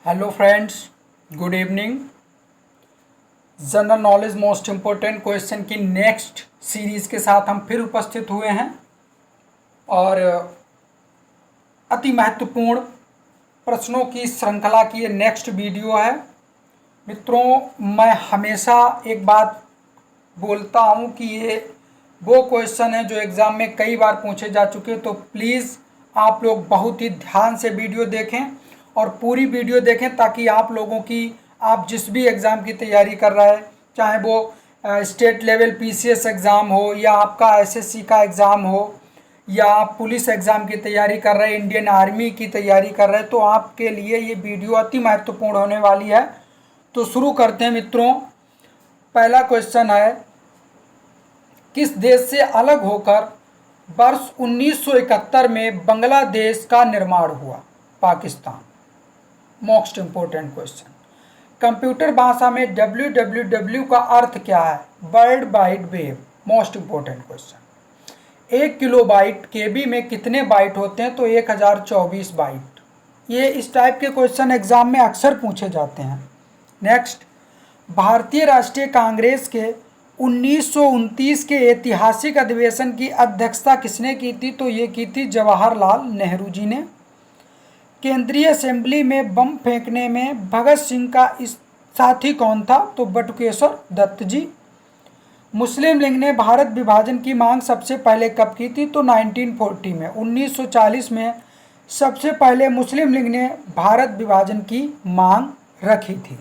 Hello friends, good evening. General knowledge most important question की next series के साथ हम फिर उपस्थित हुए हैं और अति महत्वपूर्ण प्रश्नों की श्रृंखला की ये नेक्स्ट वीडियो है। मित्रों, मैं हमेशा एक बात बोलता हूँ कि ये वो क्वेश्चन है जो एग्ज़ाम में कई बार पूछे जा चुके, तो प्लीज़ आप लोग बहुत ही ध्यान से वीडियो देखें और पूरी वीडियो देखें ताकि आप लोगों की, आप जिस भी एग्ज़ाम की तैयारी कर रहे हैं, चाहे वो स्टेट लेवल पीसीएस एग्ज़ाम हो या आपका एसएससी का एग्ज़ाम हो या आप पुलिस एग्ज़ाम की तैयारी कर रहे हैं, इंडियन आर्मी की तैयारी कर रहे हैं, तो आपके लिए ये वीडियो अति महत्वपूर्ण होने वाली है। तो शुरू करते हैं मित्रों। पहला क्वेश्चन है, किस देश से अलग होकर वर्ष 1971 में बांग्लादेश का निर्माण हुआ? Pakistan. Most important question. Computer भाषा में www का अर्थ क्या है? World wide web. Most important question. 1 kilobyte KB में कितने बाइट होते हैं? तो 1024 बाइट। ये इस टाइप के क्वेश्चन एग्जाम में अक्सर पूछे जाते हैं। नेक्स्ट, भारतीय राष्ट्रीय कांग्रेस के 1929 के ऐतिहासिक अधिवेशन की अध्यक्षता किसने की थी? तो ये की थी जवाहरलाल नेहरू जी ने। केंद्रीय असेंबली में बम फेंकने में भगत सिंह का इस साथी कौन था? तो बटुकेश्वर दत्त जी। मुस्लिम लीग ने भारत विभाजन की मांग सबसे पहले कब की थी? तो 1940 में। 1940 में सबसे पहले मुस्लिम लीग ने भारत विभाजन की मांग रखी थी।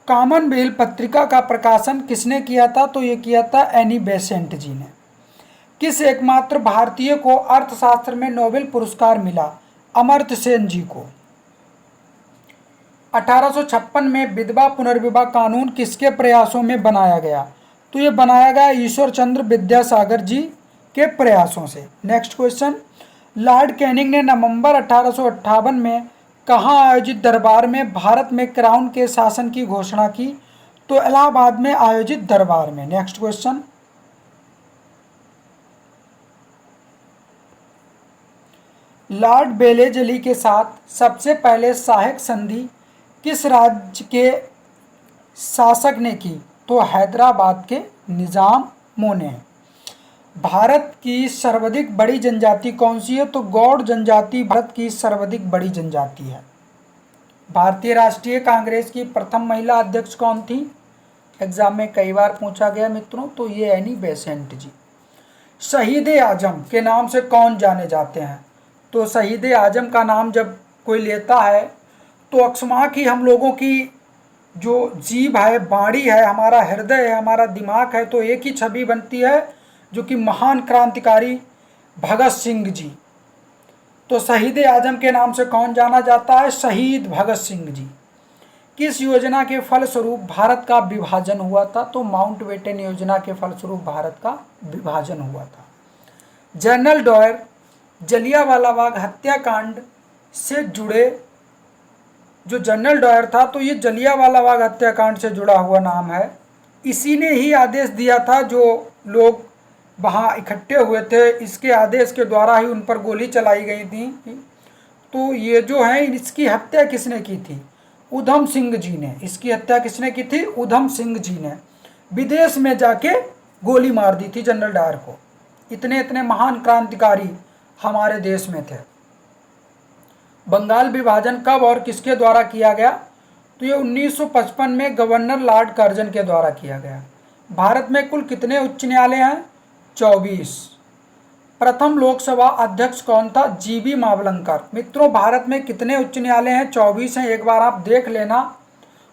कॉमनवेल्थ पत्रिका का प्रकाशन किसने किया था? तो ये किया था एनी बेसेंट जी ने। किस एकमात्र भारतीय को अर्थशास्त्र में नोबेल पुरस्कार मिला? अमर्त्य सेन जी को। 1856 में विधवा पुनर्विवाह कानून किसके प्रयासों में बनाया गया? तो ये बनाया गया ईश्वर चंद्र विद्यासागर जी के प्रयासों से। नेक्स्ट क्वेश्चन, लॉर्ड कैनिंग ने नवंबर 1858 में कहाँ आयोजित दरबार में भारत में क्राउन के शासन की घोषणा की? तो इलाहाबाद में आयोजित दरबार में। नेक्स्ट क्वेश्चन, लॉर्ड बेलेजली के साथ सबसे पहले सहायक संधि किस राज्य के शासक ने की? तो हैदराबाद के निजामों ने। भारत की सर्वाधिक बड़ी जनजाति कौन सी है? तो गौड़ जनजाति भारत की सर्वाधिक बड़ी जनजाति है। भारतीय राष्ट्रीय कांग्रेस की प्रथम महिला अध्यक्ष कौन थी? एग्जाम में कई बार पूछा गया मित्रों, तो ये एनी बेसेंट जी। शहीद आजम के नाम से कौन जाने जाते हैं? तो शहीद आजम का नाम जब कोई लेता है तो अकस्मात ही हम लोगों की जो जीभ है, बाणी है, हमारा हृदय है, हमारा दिमाग है, तो एक ही छवि बनती है जो कि महान क्रांतिकारी भगत सिंह जी। तो शहीद आजम के नाम से कौन जाना जाता है? शहीद भगत सिंह जी। किस योजना के फलस्वरूप भारत का विभाजन हुआ था? तो माउंटबेटन योजना के फलस्वरूप भारत का विभाजन हुआ था। जनरल डायर जलियांवाला बाग हत्याकांड से जुड़े, जो जनरल डायर था, तो ये जलियांवाला बाग हत्याकांड से जुड़ा हुआ नाम है। इसी ने ही आदेश दिया था, जो लोग वहाँ इकट्ठे हुए थे, इसके आदेश के द्वारा ही उन पर गोली चलाई गई थी। तो ये जो है, इसकी हत्या किसने की थी? उधम सिंह जी ने। इसकी हत्या किसने की थी? उधम सिंह जी ने। विदेश में जाके गोली मार दी थी जनरल डायर को। इतने इतने महान क्रांतिकारी हमारे देश में थे। बंगाल विभाजन कब और किसके द्वारा किया गया? तो ये 1955 में गवर्नर लॉर्ड कर्जन के द्वारा किया गया। भारत में कुल कितने उच्च न्यायालय हैं? 24। प्रथम लोकसभा अध्यक्ष कौन था? जीबी मावलंकर। मित्रों, भारत में कितने उच्च न्यायालय हैं? 24 हैं। एक बार आप देख लेना।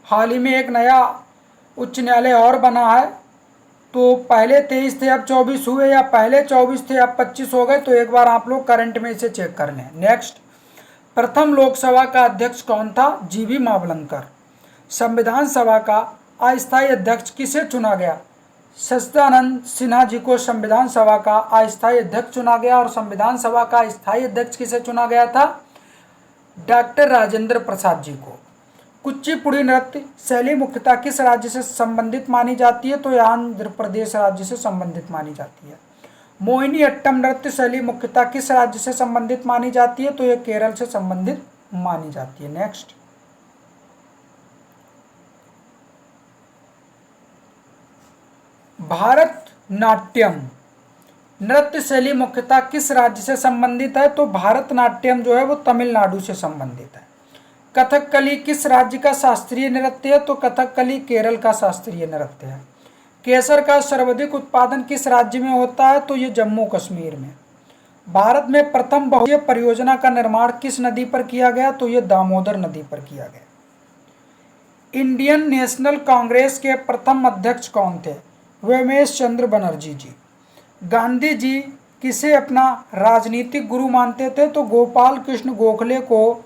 हाल ही में एक नया उच्च न्यायालय और बना है, तो पहले 23 थे, अब 24 हुए, या पहले 24 थे, अब 25 हो गए। तो एक बार आप लोग करंट में इसे चेक कर लें। नेक्स्ट, प्रथम लोकसभा का अध्यक्ष कौन था? जीबी मावलंकर। संविधान सभा का अस्थायी अध्यक्ष किसे चुना गया? सच्चिदानंद सिन्हा जी को संविधान सभा का अस्थायी अध्यक्ष चुना गया। और संविधान सभा का स्थायी अध्यक्ष किसे चुना गया था? डॉक्टर राजेंद्र प्रसाद जी को। कुचिपुड़ी नृत्य शैली मुख्यतः किस राज्य से संबंधित मानी जाती है? तो ये आंध्र प्रदेश राज्य से संबंधित मानी जाती है। मोहिनी अट्टम नृत्य शैली मुख्यतः किस राज्य से संबंधित मानी जाती है? तो ये केरल से संबंधित मानी जाती है। नेक्स्ट, भारतनाट्यम नृत्य शैली मुख्यतः किस राज्य से संबंधित है? तो भारतनाट्यम जो है वो तमिलनाडु से संबंधित है। कथकली किस राज्य का शास्त्रीय नृत्य है? तो कथकली केरल का शास्त्रीय नृत्य है। केसर का सर्वाधिक उत्पादन किस राज्य में होता है? तो ये जम्मू कश्मीर में। भारत में प्रथम बहुद्देशीय परियोजना का निर्माण किस नदी पर किया गया? तो ये दामोदर नदी पर किया गया। इंडियन नेशनल कांग्रेस के प्रथम अध्यक्ष कौन थे? व्योमेश चंद्र बनर्जी जी। गांधी जी किसे अपना राजनीतिक गुरु मानते थे? तो गोपाल कृष्ण गोखले को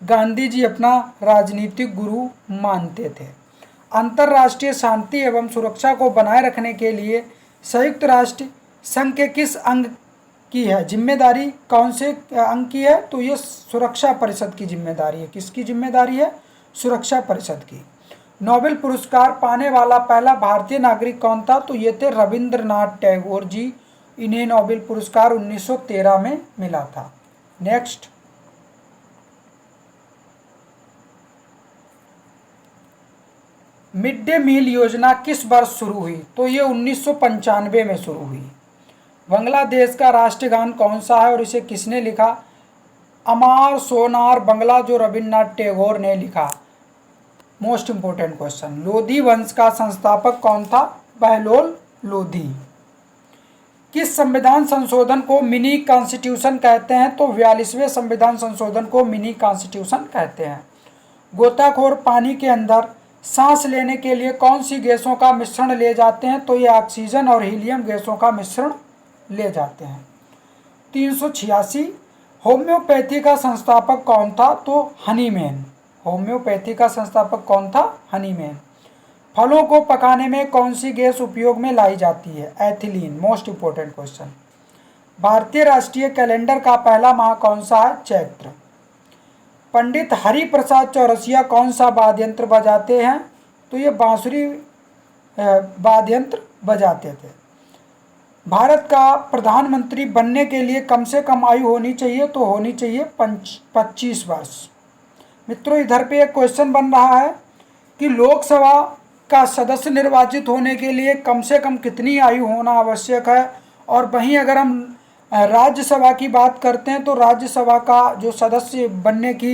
गांधी जी अपना राजनीतिक गुरु मानते थे। अंतर्राष्ट्रीय शांति एवं सुरक्षा को बनाए रखने के लिए संयुक्त राष्ट्र संघ के किस अंग की है जिम्मेदारी? कौन से अंग की है? तो ये सुरक्षा परिषद की जिम्मेदारी है। किसकी जिम्मेदारी है? सुरक्षा परिषद की। नोबेल पुरस्कार पाने वाला पहला भारतीय नागरिक कौन था? तो ये थे रविंद्रनाथ टैगोर जी। इन्हें नोबेल पुरस्कार 1913 में मिला था। नेक्स्ट, मिड डे मील योजना किस वर्ष शुरू हुई? तो ये 1995 में शुरू हुई। बांग्लादेश का राष्ट्रगान कौन सा है और इसे किसने लिखा? अमार सोनार बंगला, जो रविन्द्रनाथ टैगोर ने लिखा। Most important question. लोधी वंश का संस्थापक कौन था? बहलोल लोधी। किस संविधान संशोधन को मिनी कॉन्स्टिट्यूशन कहते हैं? तो 42वें संविधान संशोधन को मिनी कॉन्स्टिट्यूशन कहते हैं। गोताखोर पानी के अंदर सांस लेने के लिए कौन सी गैसों का मिश्रण ले जाते हैं? तो ये ऑक्सीजन और हीलियम गैसों का मिश्रण ले जाते हैं। 386। होम्योपैथी का संस्थापक कौन था? तो हनीमैन। होम्योपैथी का संस्थापक कौन था? हनीमैन। फलों को पकाने में कौन सी गैस उपयोग में लाई जाती है? एथिलीन। Most important question. भारतीय राष्ट्रीय कैलेंडर का पहला माह कौन सा है? चैत्र। पंडित हरि प्रसाद चौरसिया कौन सा वाद्य यंत्र बजाते हैं? तो ये बांसुरी वाद्य यंत्र बजाते थे। भारत का प्रधानमंत्री बनने के लिए कम से कम आयु होनी चाहिए? तो होनी चाहिए 25 वर्ष। मित्रों, इधर पे एक क्वेश्चन बन रहा है कि लोकसभा का सदस्य निर्वाचित होने के लिए कम से कम कितनी आयु होना आवश्यक है? और वहीं अगर हम राज्यसभा की बात करते हैं तो राज्यसभा का जो सदस्य बनने की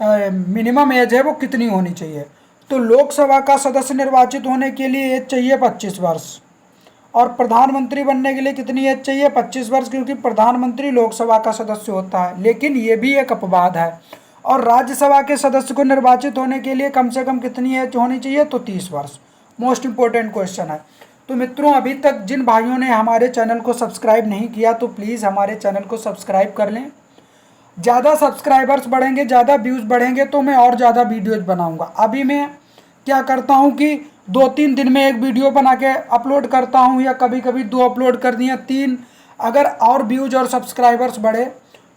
मिनिमम एज है वो कितनी होनी चाहिए? तो लोकसभा का सदस्य निर्वाचित होने के लिए एज चाहिए 25 वर्ष, और प्रधानमंत्री बनने के लिए कितनी एज चाहिए? 25 वर्ष, क्योंकि प्रधानमंत्री लोकसभा का सदस्य होता है। लेकिन ये भी एक अपवाद है। और राज्यसभा के सदस्य को निर्वाचित होने के लिए कम से कम कितनी एज होनी चाहिए? तो 30 वर्ष। मोस्ट इंपॉर्टेंट क्वेश्चन है। तो मित्रों, अभी तक जिन भाइयों ने हमारे चैनल को सब्सक्राइब नहीं किया तो प्लीज़ हमारे चैनल को सब्सक्राइब कर लें। ज़्यादा सब्सक्राइबर्स बढ़ेंगे, ज़्यादा व्यूज़ बढ़ेंगे तो मैं और ज़्यादा वीडियोज़ बनाऊँगा। अभी मैं क्या करता हूँ कि 2-3 दिन में एक वीडियो बना के अपलोड करता हूँ, या कभी कभी 2 अपलोड कर दिया, 3। अगर और व्यूज़ और सब्सक्राइबर्स बढ़े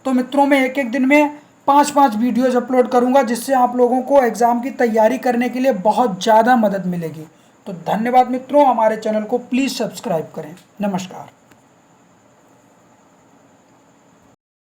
तो मित्रों मैं एक दिन में 5-5 वीडियोज़ अपलोड करूँगा, जिससे आप लोगों को एग्ज़ाम की तैयारी करने के लिए बहुत ज़्यादा मदद मिलेगी। तो धन्यवाद मित्रों, हमारे चैनल को प्लीज़ सब्सक्राइब करें। नमस्कार।